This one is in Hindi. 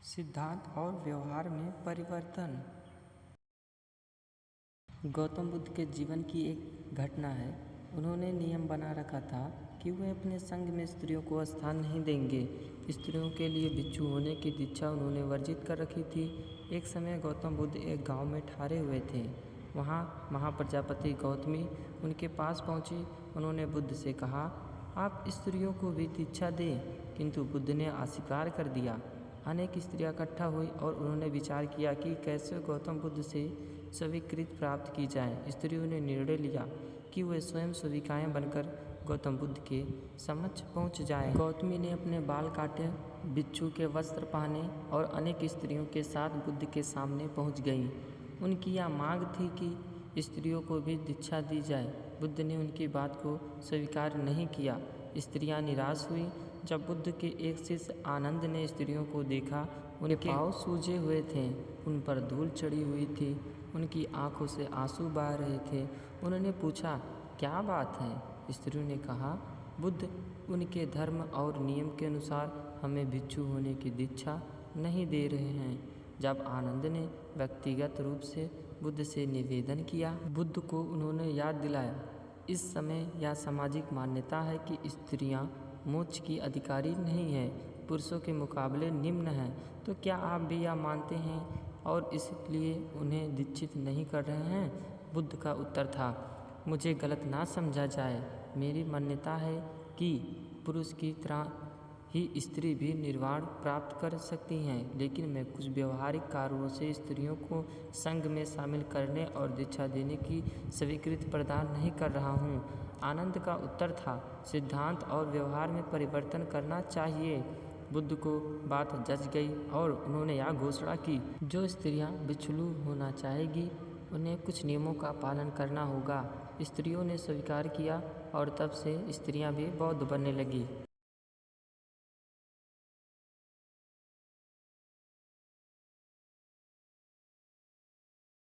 सिद्धांत और व्यवहार में परिवर्तन। गौतम बुद्ध के जीवन की एक घटना है। उन्होंने नियम बना रखा था कि वे अपने संघ में स्त्रियों को स्थान नहीं देंगे। स्त्रियों के लिए भिक्षु होने की दीक्षा उन्होंने वर्जित कर रखी थी। एक समय गौतम बुद्ध एक गांव में ठहरे हुए थे। वहां महाप्रजापति गौतमी उनके पास पहुंची। उन्होंने बुद्ध से कहा, आप स्त्रियों को भी दीक्षा दें, किंतु बुद्ध ने अस्वीकार कर दिया। अनेक स्त्रियां इकट्ठा हुई और उन्होंने विचार किया कि कैसे गौतम बुद्ध से स्वीकृति प्राप्त की जाए। स्त्रियों ने निर्णय लिया कि वे स्वयं सेविकाएं बनकर गौतम बुद्ध के समक्ष पहुंच जाएं। गौतमी ने अपने बाल काटे, भिक्षु के वस्त्र पहने और अनेक स्त्रियों के साथ बुद्ध के सामने पहुंच गईं। उनकी यह मांग थी कि स्त्रियों को भी दीक्षा दी जाए। बुद्ध ने उनकी बात को स्वीकार नहीं किया। स्त्रियां निराश हुई। जब बुद्ध के एक शिष्य आनंद ने स्त्रियों को देखा, उनके पाँव सूजे हुए थे, उन पर धूल चढ़ी हुई थी, उनकी आंखों से आंसू बह रहे थे। उन्होंने पूछा, क्या बात है? स्त्रियों ने कहा, बुद्ध उनके धर्म और नियम के अनुसार हमें भिक्षु होने की दीक्षा नहीं दे रहे हैं। जब आनंद ने व्यक्तिगत रूप से बुद्ध से निवेदन किया, बुद्ध को उन्होंने याद दिलाया, इस समय यह सामाजिक मान्यता है कि स्त्रियां मोक्ष की अधिकारी नहीं है, पुरुषों के मुकाबले निम्न हैं। तो क्या आप भी यह मानते हैं और इसलिए उन्हें दीक्षित नहीं कर रहे हैं? बुद्ध का उत्तर था, मुझे गलत ना समझा जाए। मेरी मान्यता है कि पुरुष की तरह ही स्त्री भी निर्वाण प्राप्त कर सकती हैं, लेकिन मैं कुछ व्यवहारिक कारणों से स्त्रियों को संघ में शामिल करने और दीक्षा देने की स्वीकृति प्रदान नहीं कर रहा हूँ। आनंद का उत्तर था, सिद्धांत और व्यवहार में परिवर्तन करना चाहिए। बुद्ध को बात जच गई और उन्होंने यह घोषणा की, जो स्त्रियां भिक्षु होना चाहेगी उन्हें कुछ नियमों का पालन करना होगा। स्त्रियों ने स्वीकार किया और तब से स्त्रियां भी बौद्ध बनने लगी।